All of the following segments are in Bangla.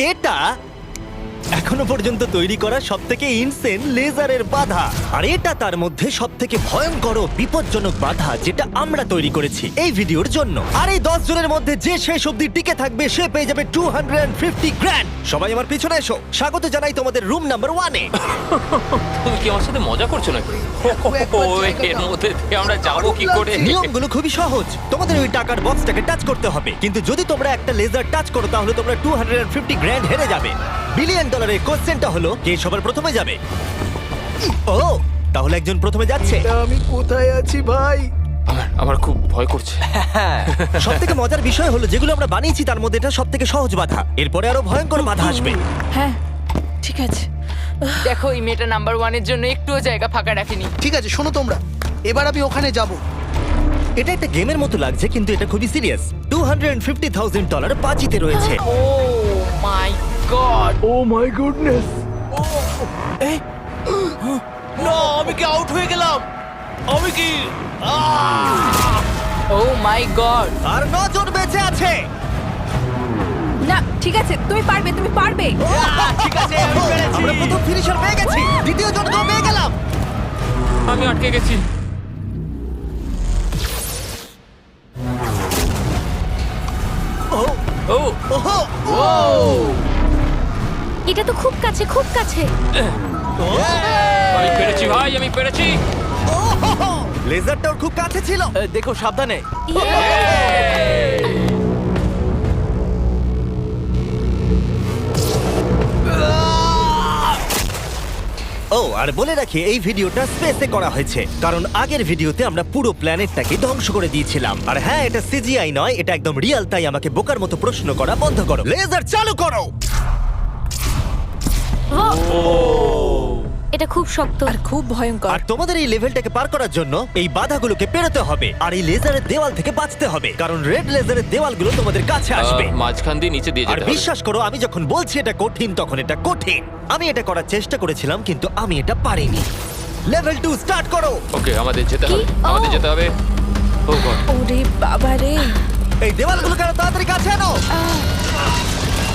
এটা এখনো পর্যন্ত তৈরি করা সবথেকে ইনসেন লেজারের বাধা, আর এটা তার মধ্যে সবথেকে ভয়ঙ্কর ও বিপজ্জনক বাধা যেটা আমরা তৈরি করেছি এই ভিডিওর জন্য। আর এই 10 জনের মধ্যে যে শেষ অবধি টিকে থাকবে সে পেয়ে যাবে 250 গ্র্যান্ড। সবাই আমার পিছনে এসো, স্বাগত জানাই তোমাদের রুম নাম্বার 1-এ। তুমি কি আমার সাথে মজা করছো নাকি? এর মধ্যে দিয়ে আমরা যাবো কি করে? নিয়মগুলো খুবই সহজ, তোমাদের ওই টাকার বক্সটাকে টাচ করতে হবে, কিন্তু যদি তোমরা একটা লেজার টাচ করো তাহলে তোমরা 250 গ্র্যান্ড হেরে যাবে। বিলিয়ন ডলারের কোশ্চেনটা হলো কে সবার প্রথমে যাবে। ও, তাহলে একজন প্রথমে যাচ্ছে। আমি কোথায় আছি ভাই? আমার খুব ভয় করছে। সব থেকে মজার বিষয় হলো যেগুলো আমরা বানিয়েছি তার মধ্যে এটা সব থেকে সহজ বাধা, এরপরে আরো ভয়ঙ্কর বাধা আসবে। হ্যাঁ ঠিক আছে। দেখো এই মেয়েটা নাম্বার 1 এর জন্য একটুও জায়গা ফাঁকা রাখেনি। ঠিক আছে, শোনো তোমরা, এবার আমি ওখানে যাব। এটা একটা গেমের মতো লাগছে কিন্তু এটা খুবই সিরিয়াস। $250,000 বাজিতে রয়েছে। ও মাই গড, ও মাই গুডনেস! না, আমি কি আউট হয়ে গেলাম? আমি কি? ও মাই গড। আর 9 জন বেঁচে আছে। না ঠিক আছে, তুমি পারবে, তুমি পারবে। ঠিক আছে, আমরা প্রথম ফিনিশার পেয়ে গেছি, দ্বিতীয় জনকেও পেয়ে গেলাম। আমি আটকে গেছি। ও ও ওহো এটা তো খুব কাছে, খুব কাছে। আমি পেরেছি ভাই, আমি পেরেছি। লেজারটা ওর খুব কাছে ছিল। দেখো সাবধানে। ও, আর বলে রাখি এই ভিডিওটা স্পেসে করা হয়েছে কারণ আগের ভিডিওতে আমরা পুরো প্ল্যানেটটাকে ধ্বংস করে দিয়েছিলাম। আর হ্যাঁ, এটা সিজিআই নয়, এটা একদম রিয়েল, তাই আমাকে বোকার মতো প্রশ্ন করা বন্ধ করো। লেজার চালু করো। এটা খুব শক্ত। আর খুব ভয়ঙ্কর। আর তোমাদের এই লেভেলটাকে পার করার জন্য এই বাধাগুলোকে পেরোতে হবে আর এই লেজারের দেওয়াল থেকে বাঁচতে হবে, কারণ রেড লেজারের দেওয়ালগুলো তোমাদের কাছে আসবে। মাঝখান দিয়ে নিচে দিয়ে আর যেতে হবে। বিশ্বাস করো, আমি যখন বলছি এটা কঠিন তখন এটা কঠিন। আমি এটা করার চেষ্টা করেছিলাম কিন্তু আমি এটা পারিনি। লেভেল 2 স্টার্ট করো। ওকে, আমাদের যেতে হবে, কি? আমাদের ও। যেতে হবে। ও গড, ওরে বাবা রে। এই দেওয়ালগুলো কেন তাড়াতাড়ি কাছে আনো।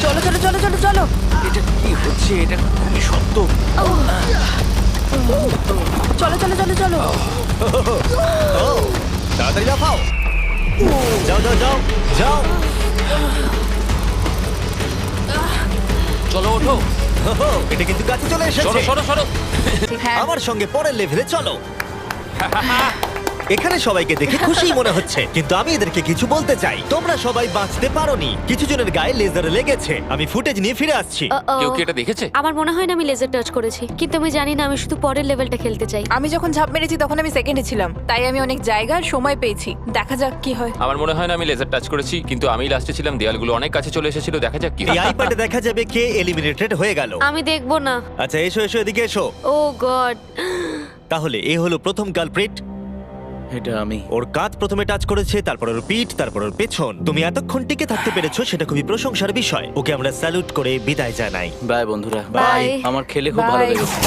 চলো চলো চলো চলো চলো। এটা কি হচ্ছে? এটা খুবই শক্ত। চলো চলো চলো চলো। ও, তাড়াতাড়ি লাফাও। যাও যাও যাও যাও। চলো ওঠো। ওহো, এটা কিন্তু কাছে চলে সরো এসেছে। সরো সরো। হ্যাঁ আমার সঙ্গে পরের লেভেলে চলো। এখানে সবাইকে দেখে খুশি মনে হচ্ছে কিন্তু আমি এদেরকে কিছু বলতে চাই। তোমরা সবাই বাঁচতে পারোনি, কিছু জনের গায়ে লেজার লেগেছে। আমি ফুটেজ নিয়ে ফিরে আসছি। কেউ কি এটা দেখেছে? আমার মনে হয় না আমি লেজার টাচ করেছি, কিন্তু আমি জানি না, আমি শুধু পরের লেভেলটা খেলতে চাই। আমি যখন ঝাঁপ মেরেছি তখন আমি সেকেন্ডে ছিলাম, তাই আমি অনেক জায়গার সময় পেয়েছি। দেখা যাক কি হয়। আমার মনে হয় না আমি লেজার টাচ করেছি, কিন্তু আমি লাস্টে ছিলাম, দেয়ালগুলো অনেক কাছে চলে এসেছিল। দেখা যাক কি এই হয়। আইপ্যাডে দেখা যাবে কে এলিমিনেটেড হয়ে গেল। আমি দেখবো না। আচ্ছা, এসো এসো, এদিকে এসো। ও গড। তাহলে এ হলো প্রথম কালপ্রিট। এটা আমি। ওর কাঁধ প্রথমে টাচ করেছে, তারপর ওর পিঠ, তারপর ওর পেছন। তুমি এতক্ষণ টিকে থাকতে পেরেছো, সেটা খুবই প্রশংসার বিষয়। ওকে আমরা স্যালুট করে বিদায় জানাই। বাই বন্ধুরা। বাই। আমার খেলে খুব ভালো Bye. লেগেছে।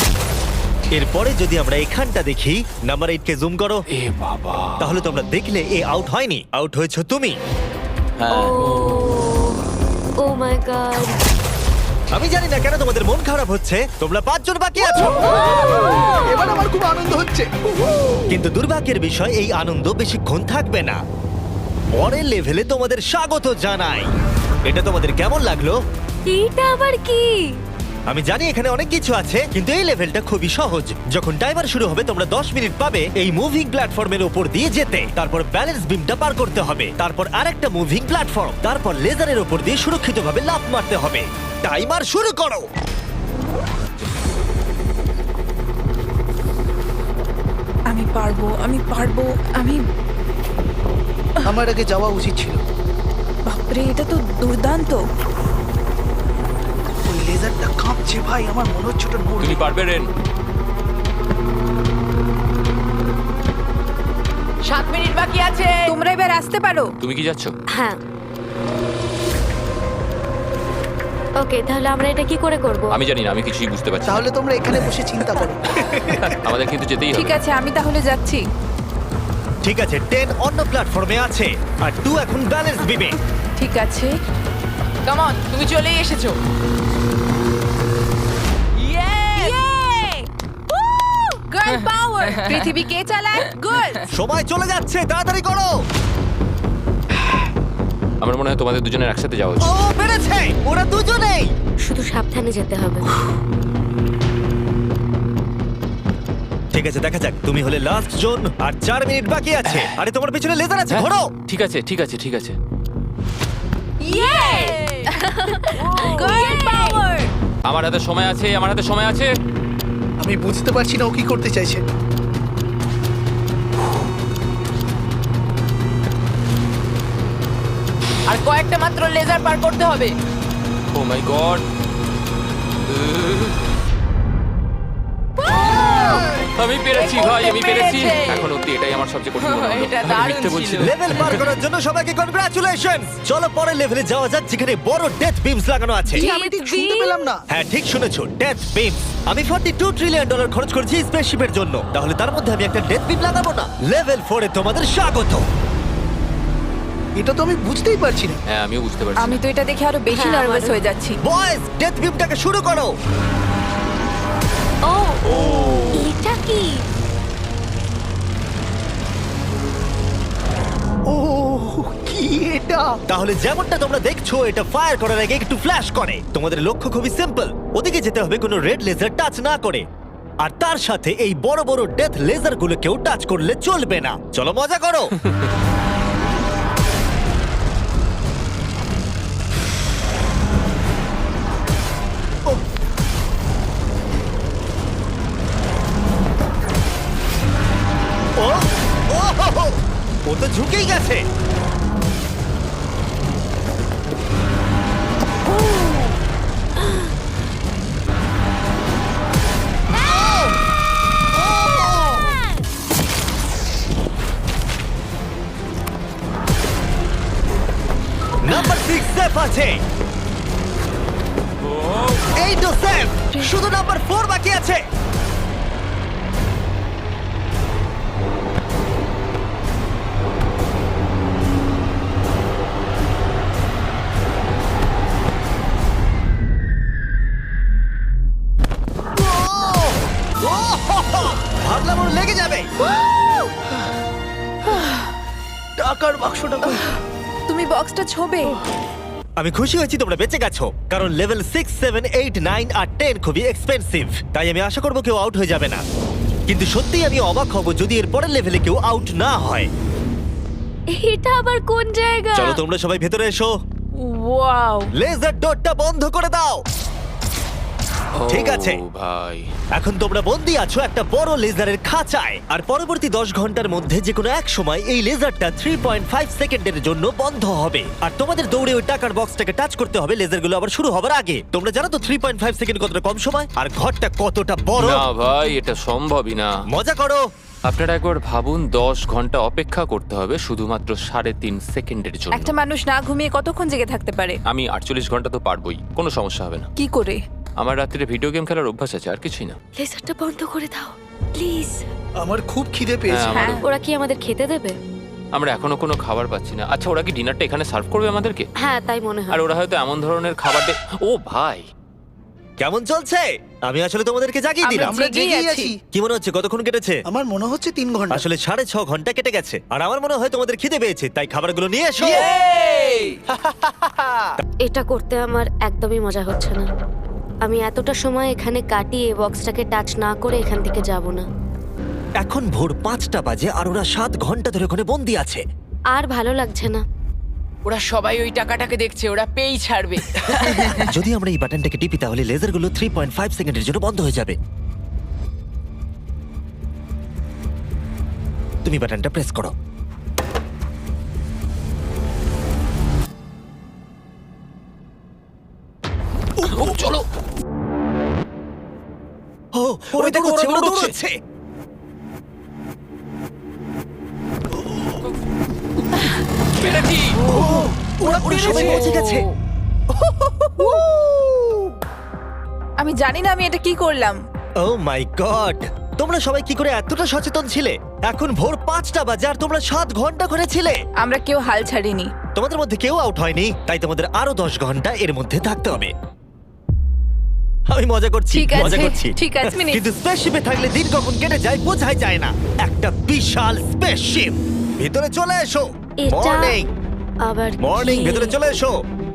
এরপরে যদি আমরা এখানটা দেখি, নাম্বার 8 কে জুম করো, এ বাবা, তাহলে তোমরা দেখলে এ আউট হয়নি, আউট হয়েছো তুমি। হ্যাঁ। ও মাই গড। আমি জানি না কেন তোমাদের মন খারাপ হচ্ছে, তোমরা 5 জন বাকি আছো। এবার আমার খুব আনন্দ হচ্ছে। কিন্তু দুর্ভাগ্যের বিষয়, এই আনন্দ বেশিক্ষণ থাকবে না। পরের লেভেলে তোমাদের স্বাগত জানাই। এটা তোমাদের কেমন লাগলো? এটা আবার কি? আমি জানি এখানে অনেক কিছু আছে, কিন্তু এই লেভেলটা খুবই সহজ। যখন টাইমার শুরু হবে তোমরা 10 মিনিট পাবে এই মুভিং প্ল্যাটফর্মের উপর দিয়ে যেতে। তারপর ব্যালেন্স বিমটা পার করতে হবে, তারপর আরেকটা মুভিং প্ল্যাটফর্ম, তারপর লেজারের উপর দিয়ে সুরক্ষিতভাবে লাফ মারতে হবে। টাইমার শুরু করো। আমি পারবো, আমি পারবো, আমি। আমার আগে যাওয়া উচিত ছিল। বাপরে, এটা তো দুর্দান্ত। ওই লেজারটা কাঁপছে ভাই, আমার মনে হচ্ছে ওটা নড়বে। তুমি পারবে রেন। 7 মিনিট বাকি আছে। তোমরা এবার আসতে পারো। তুমি কি যাচ্ছ? হ্যাঁ। ওকে, তাহলে আমরা এটা কি করে করব? আমি জানি না, আমি কিছুই বুঝতে পারছি না। তাহলে তোমরা এখানে বসে চিন্তা করো। আমাদের কিন্তু যেতেই ঠিক হবে। আছে, আমি তাহলে যাচ্ছি। ঠিক আছে, 10 অন্য প্ল্যাটফর্মে আছে আর 2 এখন ব্যালেন্স বিমে। ঠিক আছে। কাম অন, তুমি চলেই এসেছো। গার্ল পাওয়ার! পৃথিবী কে চালায়? গার্ল! সময় চলে যাচ্ছে, তাড়াতাড়ি করো। আমার মনে হয় তোমাদের দুজনের একসাথে যাওয়া উচিত। ও পেরেছে, ওরা দুজনেই। শুধু সাবধানে যেতে হবে। ঠিক আছে, দেখা যাক। তুমি হলে লাস্ট জোন, আর 4 মিনিট বাকি আছে। আরে তোমার পিছনে লেজার আছে, হ্যাঁ, ঘোরো। ঠিক আছে ঠিক আছে ঠিক আছে। গার্ল পাওয়ার! আমার হাতে সময় আছে, আমার হাতে সময় আছে। আমি বুঝতে পারছি না ও কি করতে চাইছে। আর কয়েকটা মাত্র লেজার পার করতে হবে। ও মাই গড, আমি পেরেছি ভাই, আমি পেরেছি। পেরেছে। এখন অব্দি এটাই আমার সবচেয়ে কঠিন মনে হলো। এটা আমি দারুণ মিথ্যে বলছি ছিল। না। লেভেল পার করার জন্য সবাইকে কনগ্রাচুলেশনস। চলো পরের লেভেলে যাওয়া যাক, যেখানে বড় ডেথ বিমস লাগানো আছে। কি, আমি ঠিক শুনতে পেলাম না। হ্যাঁ, ঠিক শুনেছো, ডেথ বিমস। আমি $42 ট্রিলিয়ন খরচ করেছি স্পেসশিপের জন্য, তাহলে তার মধ্যে আমি একটা ডেথ বিম লাগাবো না? লেভেল 4 এ তোমাদের স্বাগত। এটা তো আমি বুঝতেই পারছি না। হ্যাঁ, আমিও বুঝতে পারছি। আমি তো এটা দেখে আরো বেশি হ্যাঁ, নার্ভাস আমারও। হয়ে যাচ্ছি। বয়েজ, ডেথ বিমটাকে শুরু করো। ও এটা কি? ও কি এটা? তাহলে যেমনটা তোমরা দেখছো, এটা ফায়ার করার আগে একটু ফ্ল্যাশ করে। তোমাদের লক্ষ্য খুবই সিম্পল, ওদিকে যেতে হবে কোনো রেড লেজার টাচ না করে। আর তার সাথে এই বড় বড় ডেথ লেজার গুলোকেও টাচ করলে চলবে না। চলো মজা করো। ও ও হো হো, ও তো ঝুঁকেই গেছে। নাম্বার 6 সেফ আছে। এই তো সেফ, শুধু নাম্বার 4 বাকি আছে। ভাবলাম ওর লেগে যাবে। টাকার বাক্সটা কই? তুমি বক্সটা ছোবে। আমি খুশি হয়েছি তোমরা বেঁচে গেছো, কারণ লেভেল 6, 7, 8, 9 আর 10 খুবই এক্সপেন্সিভ। তাই আমি আশা করবো কেউ আউট হয়ে যাবে না। কিন্তু সত্যিই আমি অবাক হব যদি এর পরের লেভেলে কেউ আউট না হয়। এটা আবার কোন জায়গা? চলো তোমরা সবাই ভেতরে এসো। ওয়াও! লেজার ডটটা বন্ধ করে দাও। ও ঠিক আছে। ভাই, এখন তোমরা বন্দি আছো একটা বড় লেজারের খাঁচায়, আর পরবর্তী 10 ঘন্টার মধ্যে যে কোনো এক সময় এই লেজারটা 3.5 সেকেন্ডের জন্য বন্ধ হবে। আর তোমাদের দৌড়ে ওই টাকার বক্সটাকে টাচ করতে হবে লেজারগুলো আবার শুরু হবার আগে। তোমরা জানো তো 3.5 সেকেন্ড কতটা কম সময়, আর ঘরটা কতটা বড়। না ভাই, এটা সম্ভবই না। মজা করো। আপনারা একবার ভাবুন, 10 ঘন্টা অপেক্ষা করতে হবে শুধুমাত্র 3.5 সেকেন্ডের জন্য। একটা মানুষ না ঘুমিয়ে কতক্ষণ জেগে থাকতে পারে? আমি 48 ঘন্টা তো পারবোই, কোনো সমস্যা হবে না। কি করে? আমার রাত্রে ভিডিও গেম খেলার অভ্যাস আছে, আর কিছুই না। লেজারটা বন্ধ করে দাও প্লিজ। আমার খুব খিদে পেয়েছে। হ্যাঁ, হ্যাঁ। ওরা কি আমাদের খেতে দেবে? আমরা এখনো কোনো খাবার পাচ্ছি না। আচ্ছা, ওরা কি ডিনারটা এখানে সার্ভ করবে আমাদেরকে? হ্যাঁ তাই মনে আর হয়। ওরা হয়তো এমন ধরনের খাবার ও ভাই, কেমন চলছে? আমি আসলে তোমাদেরকে জাগিয়ে দিলাম। আমরা জেগেই জেগেই আছি। আছি। কি মনে হচ্ছে কতক্ষণ কেটেছে? আমার মনে হচ্ছে 3 ঘন্টা। আসলে 6.5 ঘন্টা কেটে গেছে, আর আমার মনে হয় তোমাদের খিদে পেয়েছে, তাই খাবারগুলো নিয়ে এসো। এটা করতে আমার একদমই মজা হচ্ছে না। আমি এতটা সময় এখানে কাটিয়ে বক্সটাকে টাচ না করে এখান থেকে যাব না। এখন ভোর 5টা বাজে, আর ওরা 7 ঘন্টা ধরে ওখানে বন্দি আছে। আর ভালো লাগছে না। ওরা সবাই ওই টাকাটাকে দেখছে, ওরা পেই ছাড়বে। যদি আমরা এই বাটনটাকে টিপি তাহলে লেজারগুলো 3.5 সেকেন্ডের জন্য বন্ধ হয়ে যাবে। তুমি বাটনটা প্রেস করো। চলো। ও, ওরা দৌড়চ্ছে, ওরা দৌড়চ্ছে। পেরেছি। ওরা সবাই পৌঁছে গেছে। আমি জানি না আমি এটা কি করলাম। ও মাই গড, তোমরা সবাই কি করে এতটা সচেতন ছিলে? এখন ভোর 5টা বাজে আর তোমরা 7 ঘন্টা করে ছিলে। আমরা কেউ হাল ছাড়িনি। তোমাদের মধ্যে কেউ আউট হয়নি, তাই তোমাদের আরো 10 ঘন্টা এর মধ্যে থাকতে হবে। আমি মজা করছি, ঠিক আছে, মজা করছি। ঠিক আছে, মিনিট। কিন্তু স্পেসশিপে থাকলে দিন কখন কেটে যায় বোঝাই যায় না। একটা বিশাল স্পেসশিপ। ভিতরে চলে এসো। এটা মর্নিং আবার মর্নিং, কি? ভিতরে চলে এসো।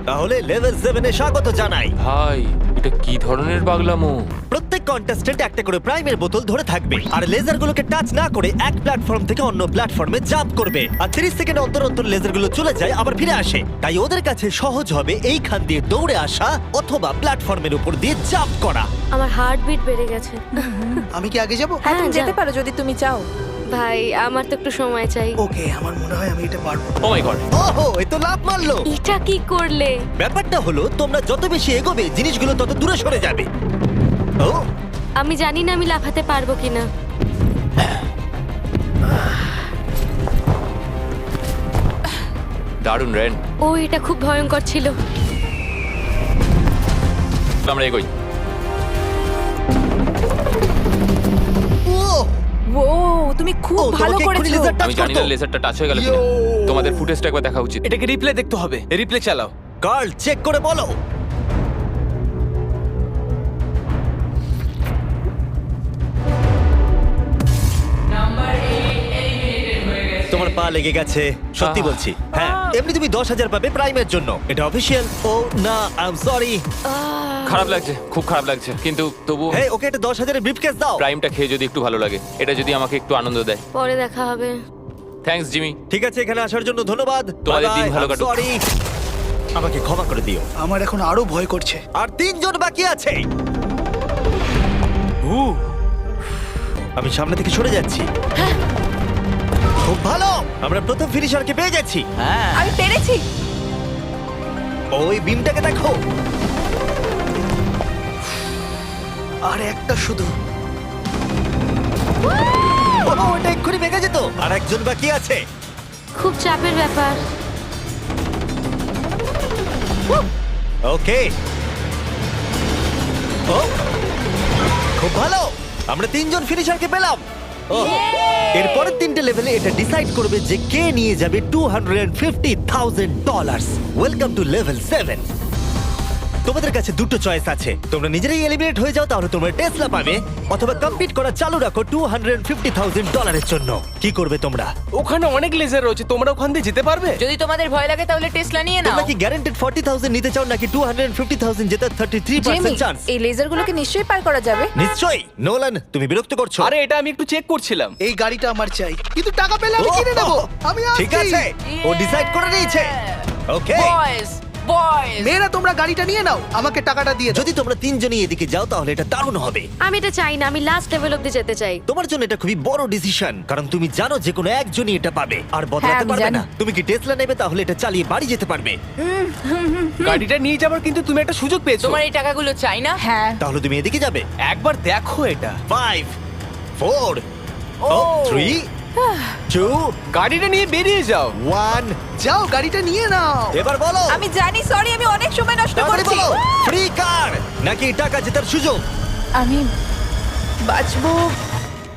তাহলে লেভেল 7 এ স্বাগত জানাই। ভাই এটা কি ধরনের পাগলামো? প্রত্যেক কন্টেস্টেন্ট একটা করে প্রাইমের বোতল ধরে থাকবে আর লেজারগুলোকে টাচ না করে এক প্ল্যাটফর্ম থেকে অন্য প্ল্যাটফর্মে জাম্প করবে। আর 30 সেকেন্ড অন্তর অন্তর লেজারগুলো চলে যায় আবার ফিরে আসে। তাই ওদের কাছে সহজ হবে এইখান দিয়ে দৌড়ে আসা অথবা প্ল্যাটফর্মের উপর দিয়ে জাম্প করা। আমার হার্টবিট বেড়ে গেছে। আমি কি আগে যাব? হ্যাঁ তুমি হ্যাঁ, যেতে যাও। পারো যদি তুমি চাও। ভাই আমার তো একটু সময় চাই। ওকে, আমার মনে হয় আমি এটা পারবো। ও মাই গড, ওহো, এ তো লাভ মারলো। এটা কি করলে? ব্যাপারটা হলো তোমরা যত বেশি এগোবে জিনিসগুলো তত দূরে সরে যাবে। ও আমি জানি না আমি লাফাতে পারবো কিনা। দারুণ রেন। ও এটা খুব ভয়ঙ্কর ছিল। আমরা এগোই। ও ও তুমি খুব ও, ভালো তোমাকে এক্ষুনি করেছো। laser touch আমি জানি না করতো। লেজারটা টাচ হয়ে গেল কিনা। তোমাদের ফুটেজটা একবার দেখা উচিত। এটাকে রিপ্লে দেখতে হবে। রিপ্লে চালাও। কার্ল চেক করে বলো। তোমার পা লেগে গেছে, সত্যি বলছি। হ্যাঁ, এমনি তুমি 10,000 পাবে প্রাইমের জন্য, এটা অফিসিয়াল। ও না, আই এম সরি। খারাপ লাগছে, খুব খারাপ লাগছে, কিন্তু তবু হ্যাঁ, ওকে একটা 10,000 এর ব্রিফকেস দাও। প্রাইমটা খেয়ে যদি একটু ভালো লাগে, এটা যদি আমাকে একটু আনন্দ দেয়। পরে দেখা হবে। Thanks Jimmy. ঠিক আছে, এখানে আসার জন্য ধন্যবাদ। তোমাদের দিন ভালো কাটুক। সরি, আমাকে ক্ষমা করে দিও। আমার এখন আরো ভয় করছে। আর 3 জন বাকি আছে। আমি সামনে থেকে সরে যাচ্ছি। খুব ভালো, আমরা প্রথম ফিনিশারকে পেয়ে যাচ্ছি। আমি পেরেছি। ওই বিমটাকে দেখো। আর একটা শুধু। ওটা এক্ষুনি ভেঙে যেত। আর একজন বাকি আছে। খুব চাপের ব্যাপার। ওকে, ও খুব ভালো, আমরা 3 জন ফিনিশারকে পেলাম। ও, এরপরের 3টে লেভেলে এটা ডিসাইড করবে যে কে নিয়ে যাবে $250,000। Welcome to level 7। তোমাদের কাছে দুটো চয়েস আছে, তোমরা নিজেরাই এলিমিনেট হয়ে যাও তাহলে তোমরা টেসলা পাবে, অথবা কম্পিট করা চালু রাখো $250,000 জন্য। কি করবে তোমরা? ওখানে অনেক লেজার রয়েছে, তোমরা ওখান দিয়ে যেতে পারবে? যদি তোমাদের ভয় লাগে তাহলে টেসলা নিয়ে নাও। তোমরা কি গ্যারান্টেড 40,000 নিতে চাও নাকি 250,000 জেতার 33% জেমি, চান্স? এই লেজারগুলোকে নিশ্চয়ই পার করা যাবে। নিশ্চয়ই। নোলান, তুমি বিরক্ত করছো। আরে এটা আমি একটু চেক করছিলাম। এই গাড়িটা আমার চাই, কিন্তু টাকা পেলে আমি কিনে নেবো। আমি ঠিক আসছি। আছে, ও ডিসাইড করে নিয়েছে। ওকে, বয়েজ বয়েজ মেয়েরা তোমরা গাড়িটা নিয়ে নাও, আমাকে টাকাটা দিয়ে দাও। যদি তোমরা 3 জনই এদিকে যাও তাহলে এটা দারুণ হবে। আমি এটা চাই না, আমি লাস্ট লেভেল অব্দি যেতে চাই। তোমার জন্য এটা খুবই বড় ডিসিশন, কারণ তুমি জানো যে কোনো একজনই এটা পাবে আর বদলাতে হ্যাঁ, আমি পারবে জানি। না। তুমি কি টেসলা নেবে তাহলে এটা চালিয়ে বাড়ি যেতে পারবে। গাড়িটা নিয়ে যাবার কিন্তু তুমি একটা সুযোগ পেয়েছো। তোমার এই টাকাগুলো চাই না। হ্যাঁ, তাহলে তুমি এদিকে যাবে। একবার দেখো এটা। 5 4 3 2 গাড়িটা নিয়ে বেরিয়ে যাও। 1 যাও গাড়িটা নিয়ে নাও। এবার বলো। আমি জানি, সরি, আমি অনেক সময় নষ্ট তাড়াতাড়ি করেছি। বলো, ফ্রি কার নাকি টাকা জেতার সুযোগ? আমি বাঁচবো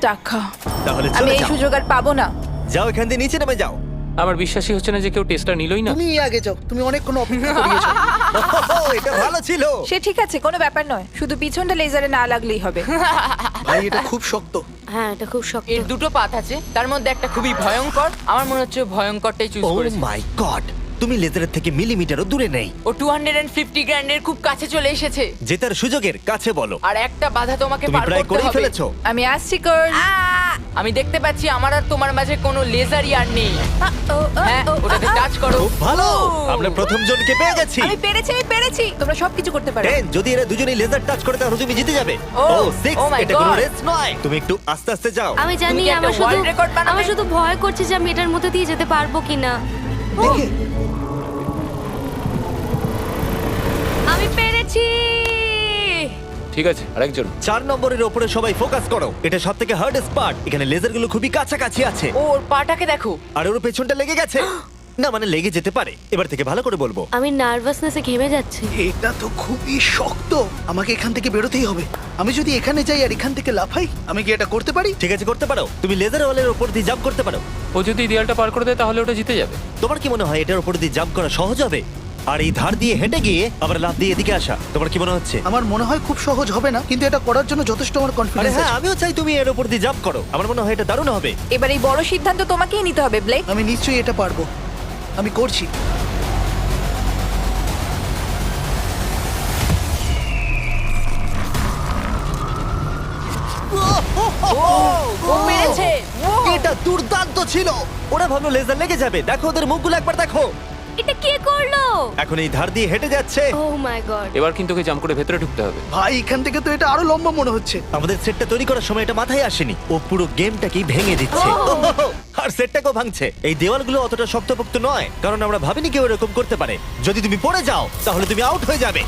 টাকা। তাহলে আমি চলে এই যাও। সুযোগ আর পাবো না। যাও এখান দিয়ে নিচে নেমে যাও। আমার বিশ্বাসই হচ্ছে না যে কেউ টেস্টটা নিলই না। তুমি আগে যাও, তুমি অনেকক্ষণ অপেক্ষা করিয়েছো। ওহো, এটা ভালো ছিল। সে ঠিক আছে, কোনো ব্যাপার নয়, শুধু পিছনটা লেজারে না লাগলেই হবে। ভাই এটা খুব শক্ত। হ্যাঁ এটা খুব শক্ত। এর দুটো পাত আছে, তার মধ্যে একটা খুবই ভয়ঙ্কর। আমার মনে হচ্ছে ও ভয়ঙ্করটাই চুজ ও করেছে। মাই গড, তুমি লেজারের থেকে মিলিমিটারও দূরে নেই। ও 250 গ্র্যান্ডের খুব কাছে চলে এসেছে। জেতার সুযোগের কাছে বলো। আর একটা বাধা তোমাকে তুমি পার প্রায় করতে করেই হবে। ফেলেছো। আমি আসছি কর। আমি দেখতে পাচ্ছি আমার আর তোমার মাঝে কোনো লেজারই আর নেই। হ্যাঁ, ওটাকে টাচ করো। খুব ভালো, আমরা প্রথম জনকে পেয়ে গেছি। আমি পেরেছি। তোমরা সবকিছু করতে পারো। 10, যদি এরা দুজনেই লেজার টাচ করে তাহলে তুমি জিতে যাবে। ও, 6, oh my এটা কোনো God. রেস নয়। তুমি একটু আস্তে আস্তে যাও। আমি তুমি জানি, কি একটা আমার শুধু world record বানাবে? আমার শুধু ভয় করছে যে আমি এটার মধ্যে দিয়ে যেতে পারবো কিনা। দেখে আমি পেরেছি। ঠিক আছে, আরেকজন। 4 নম্বরের উপরে সবাই ফোকাস করো, এটা সবথেকে হার্ডেস্ট পার্ট। এখানে লেজারগুলো খুবই কাছাকাছি আছে ও, ওর পাটাকে দেখো। আর ওর পেছনটা লেগে গেছে। না মানে লেগে যেতে পারে, এবার থেকে ভালো করে বলবো। আমি নার্ভাসনেসে ঘেমে যাচ্ছি। এটা তো খুবই শক্ত। আমাকে এখান থেকে বেরোতেই হবে। আমি যদি এখানে যাই আর এখান থেকে লাফাই, আমি কি এটা করতে পারি? ঠিক আছে, করতে পারো। তুমি লেজার ওয়ালের উপর দিয়ে জাম্প করতে পারো। ও যদি এই দেয়ালটা পার করে দেয় তাহলে ওটা জিতে যাবে। তোমার কি মনে হয় এটার উপর দিয়ে জাম্প করা সহজ হবে? আর এই ধার দিয়ে হেঁটে গিয়ে আবার লাফ দিয়ে এদিকে আসা, তোমার কি মনে হচ্ছে? আমার মনে হয় খুব সহজ হবে না, কিন্তু এটা করার জন্য যথেষ্ট আমার আরে কনফিডেন্স হ্যাঁ, আছে। আমিও চাই তুমি এর উপর দিয়ে জাম্প করো। আমার মনে হয় এটা দারুণ হবে। এবার এই বড় সিদ্ধান্ত তোমাকেই নিতে হবে ব্লেক। আমি নিশ্চয়ই এটা পারবো। আমি করছি। ও পেরেছে। এটা দুর্দান্ত ছিল। ওরা ভাবলো লেজার লেগে যাবে। দেখো ওদের মুখগুলো একবার দেখো। এটা কে করলো? এখন এই ধার দিয়ে হেঁটে যাচ্ছে। ও মাই গড। এবার কিন্তু ওকে জাম্প করে ভেতরে ঢুকতে হবে। ভাই এখান থেকে তো এটা আরো লম্বা মনে হচ্ছে। আমাদের সেটটা তৈরি করার সময় এটা মাথায় আসেনি। ও পুরো গেমটাকেই ভেঙে দিচ্ছে। আর সেটটাকেও ভাঙছে। এই দেওয়ালগুলো অতটা শক্তপোক্ত নয়, কারণ আমরা ভাবিনি কেউ এরকম করতে পারে। যদি তুমি পড়ে যাও তাহলে তুমি আউট হয়ে যাবে।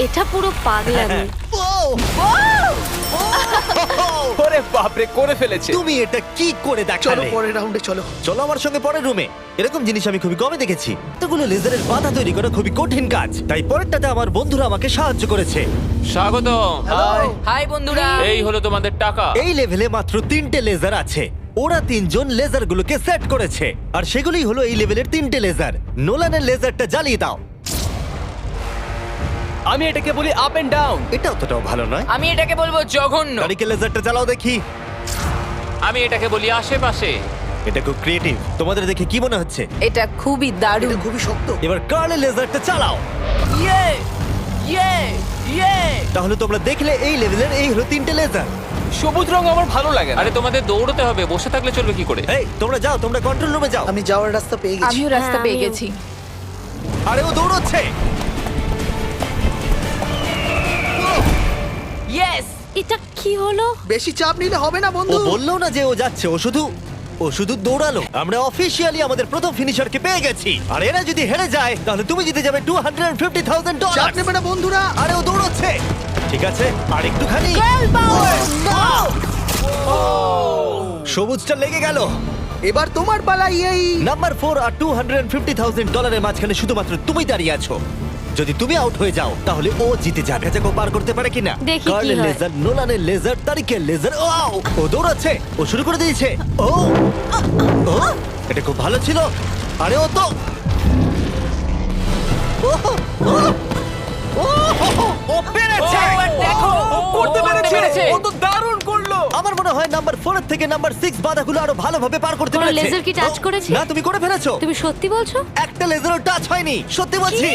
এটা পুরো পাগলামি। ওরে বাপরে, করে ফেলেছে। তুমি এটা কি করে চলো দেখালে? পরের রাউন্ডে চলো। চলো আমার সঙ্গে পরের রুমে। এরকম জিনিস আমি খুবই কমে দেখেছি। এতগুলো লেজারের বাধা তৈরি করা খুবই কঠিন কাজ, তাই পরেরটাতে আমার বন্ধুরা আমাকে সাহায্য করেছে। স্বাগতম। হাই বন্ধুরা। এই হলো তোমাদের টাকা। এই লেভেলে মাত্র 3টে লেজার আছে। ওরা 3জন লেজারগুলোকে সেট করেছে, আর সেগুলোই হলো এই লেভেলের 3টে লেজার। নোলানের লেজারটা জ্বালিয়ে দাও। আমি এটাকে বলি আপ এন্ড ডাউন। এটা অতটাও ভালো নয়। আমি এটাকে বলবো জঘন্য। গাড়িকে লেজারটা চালাও দেখি। আমি এটাকে বলি আশেপাশে। এটা খুব ক্রিয়েটিভ। তোমাদের দেখে কি মনে হচ্ছে? এটা খুবই দারুণ। এটা খুবই শক্ত। এবার কার্লের লেজারটা চালাও। ইয়ে ইয়ে ইয়ে। তাহলে তোমরা দেখলে এই লেভেলের এই হলো 3টে লেজার। সবুজ রং আমার ভালো লাগে না। আরে তোমাদের দৌড়তে হবে, বসে থাকলে চলবে কি করে? এই তোমরা যাও, তোমরা কন্ট্রোল রুমে যাও। আমি যাওয়ার রাস্তা পেয়ে গেছি। আমিও রাস্তা হ্যাঁ, পেয়ে আমিও। গেছি। আরে ও দৌড়চ্ছে। ইয়েস। এটা কি হলো? বেশি চাপ নিলে হবে না ও বন্ধু। বললো না যে ও যাচ্ছে, ও শুধু দৌড়ালো। আমরা অফিসিয়ালি আমাদের প্রথম ফিনিশারকে পেয়ে গেছি। আর এরা যদি হেরে যায় তাহলে তুমি জিতে যাবে চাপ $250,000। নেবে না বন্ধুরা। আরে ও দৌড়চ্ছে। ঠিক আছে, আর একটুখানি। না! সবুজটা লেগে গেল। এবার তোমার পালা এই। নাম্বার 4 আর $250,000 মাঝখানে শুধুমাত্র তুমি দাঁড়িয়ে আছো। যদি তুমি আউট হয়ে যাও তাহলে ও জিতে যাবে। দেখা যাক ও পার করতে পারে কিনা। দেখি কি কার্লের হয়। লেজার, নোলানের লেজার, তারিকের লেজার। ও দৌড়াচ্ছে। ও শুরু করে দিয়েছে। ও এটা খুব ভালো ছিল। আরে ও তো ও ও ও ও পেরেছে। দেখো ও করতে পেরেছে। পেরেছে। ও তো দারুণ করলো। আমার মনে হয় নাম্বার 4 এর থেকে নাম্বার 6 বাধাগুলো আরো ভালোভাবে পার করতে কোনো পেরেছে। laser কি touch ও, করেছে? না, তুমি করে ফেলেছো। তুমি সত্যি বলছো? একটা লেজারও টাচ হয়নি, সত্যি বলছি।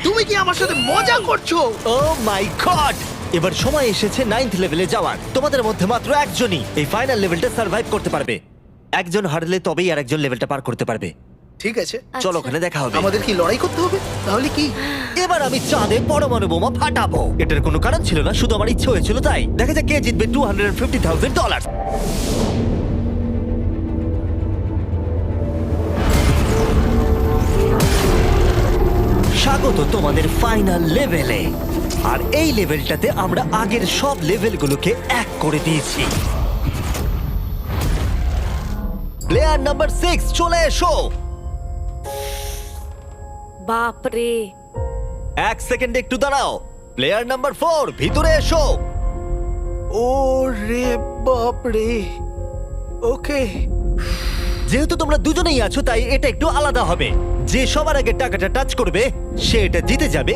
তুমি কি আমার সাথে মজা করছো? ও মাই গড! এবার সময় এসেছে 9th লেভেলে যাওয়ার। তোমাদের মধ্যে মাত্র একজনই এই ফাইনাল লেভেলটা সার্ভাইভ করতে পারবে। একজন হারলে তবেই আর একজন লেভেলটা পার করতে পারবে। ঠিক আছে, চলো ওখানে দেখা হবে। আমাদের কি লড়াই করতে হবে? তাহলে কি? এবার আমি চাঁদে পরমাণু বোমা ফাটাবো। এটার কোনো কারণ ছিল না, শুধু আমার ইচ্ছে হয়েছিল তাই। দেখা যাক কে জিতবে $250,000। স্বাগত তোমাদের ফাইনাল লেভেলে। আর এই লেভেলটাতে আমরা আগের সব লেভেলগুলোকে এক করে দিয়েছি। প্লেয়ার নাম্বার 6 চলে এসো। বাপ রে। 1 সেকেন্ড একটু দাঁড়াও। প্লেয়ার নাম্বার 4 ভিতরে এসো। ও রে বাপ রে। ওকে, যেহেতু তোমরা দুজনেই আছো তাই এটা একটু আলাদা হবে। যে সবার আগে টাকাটা টাচ করবে সে এটা জিতে যাবে,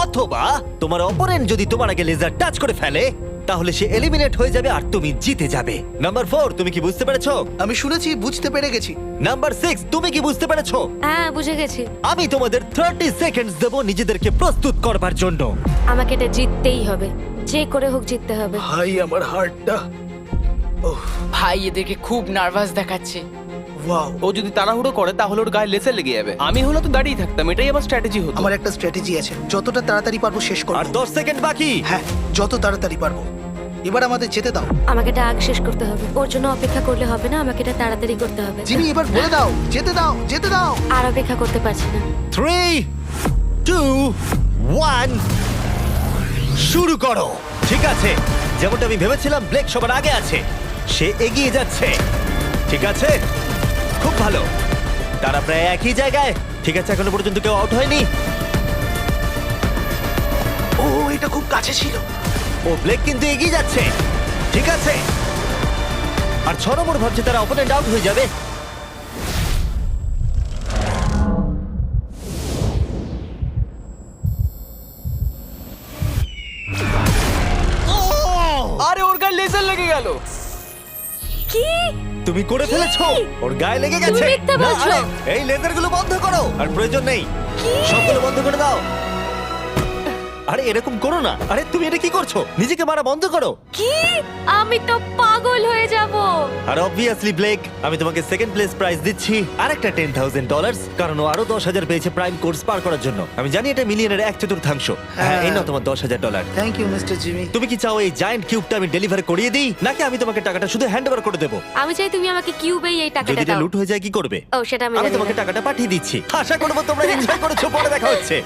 অথবা তোমার অপোনেন্ট যদি তোমার আগে লেজার টাচ করে ফেলে তাহলে সে এলিমিনেট হয়ে যাবে আর তুমি জিতে যাবে। নাম্বার 4 তুমি কি বুঝতে পেরেছো? আমি শুনেছি, বুঝতে পেরে গেছি। নাম্বার 6 তুমি কি বুঝতে পেরেছো? হ্যাঁ, বুঝে গেছি। আমি তোমাদের 30 সেকেন্ডস দেব নিজেদেরকে প্রস্তুত করবার জন্য। আমাকে এটা জিততেই হবে, যে করে হোক জিততে হবে। ভাই আমার হার্টটা। ওহ, ভাই এদেরকে খুব নার্ভাস দেখাচ্ছে। ওয়াও। ও যদি তাড়াহুড়ো করে তাহলে ওর গায়ে লেসে লেগে যাবে। আমি হলো তো দাঁড়িয়ে থাকতাম, এটাই আমার স্ট্র্যাটেজি হতো। আমার একটা স্ট্র্যাটেজি আছে, যতটা তাড়াতাড়ি পারবো শেষ করব। আর 10 সেকেন্ড বাকি। হ্যাঁ, যত তাড়াতাড়ি পারবো। এবার আমাদের যেতে দাও। আমাকে এটা আগ শেষ করতে হবে। ওর জন্য অপেক্ষা করলে হবে না, আমাকে এটা তাড়াতাড়ি করতে হবে। জিমি এবার বলে দাও, যেতে দাও, যেতে দাও। আর অপেক্ষা করতে পারছি না। 3 2 1 শুরু করো। ঠিক আছে, যেমনটা আমি ভেবেছিলাম ব্লেক সবার আগে আছে। সে এগিয়ে যাচ্ছে। ঠিক আছে, খুব ভালো। তারা প্রায় একই জায়গায়। ঠিক আছে, এখনো পর্যন্ত কেউ আউট হয়নি। ও এটা খুব কাছে ছিল। ও ব্লেক কিন্তু এগিয়ে যাচ্ছে। ঠিক আছে, আর 6 নম্বর ভাবছে তারা অপোনেন্ট আউট হয়ে যাবে। আরে ওর গায়ে লেজার লেগে গেল। কি? তুমি করে ফেলেছো, ওর গায়ে লেগে গেছে। তুমি মিথ্যে না, বলছো। আরে, এই লেজারগুলো বন্ধ করো, আর প্রয়োজন নেই, সবগুলো বন্ধ করে দাও। আরে এরকম করো না। আরে তুমি এটা কি করছো? নিজেকে মারা বন্ধ করো। কি? আমি তো পাগল হয়ে যাব। আর অবভিয়াসলি ব্লেক, আমি তোমাকে সেকেন্ড প্লেস প্রাইজ দিচ্ছি আর একটা $10,000, কারণ ও আরো 10,000 পেয়েছে প্রাইম কোর্স পার করার জন্য। আমি জানি এটা মিলিয়নের 1/4। হ্যাঁ, এই নাও তোমার $10,000। Thank you mister Jimmy. তুমি কি চাও এই জায়ান্ট কিউবটা আমি ডেলিভার করিয়ে দিই, নাকি আমি তোমাকে টাকাটা শুধু হ্যান্ড ওভার করে দেবো? আমি চাই তুমি আমাকে কিউবেই এই যদি টাকাটা এটা দাও। লুট হয়ে যায় কি করবে? ও সেটা আমি আমি জানি তোমাকে না। টাকাটা পাঠিয়ে দিচ্ছি। আশা করবো তোমরা এনজয় করেছো। পরে দেখা হচ্ছে।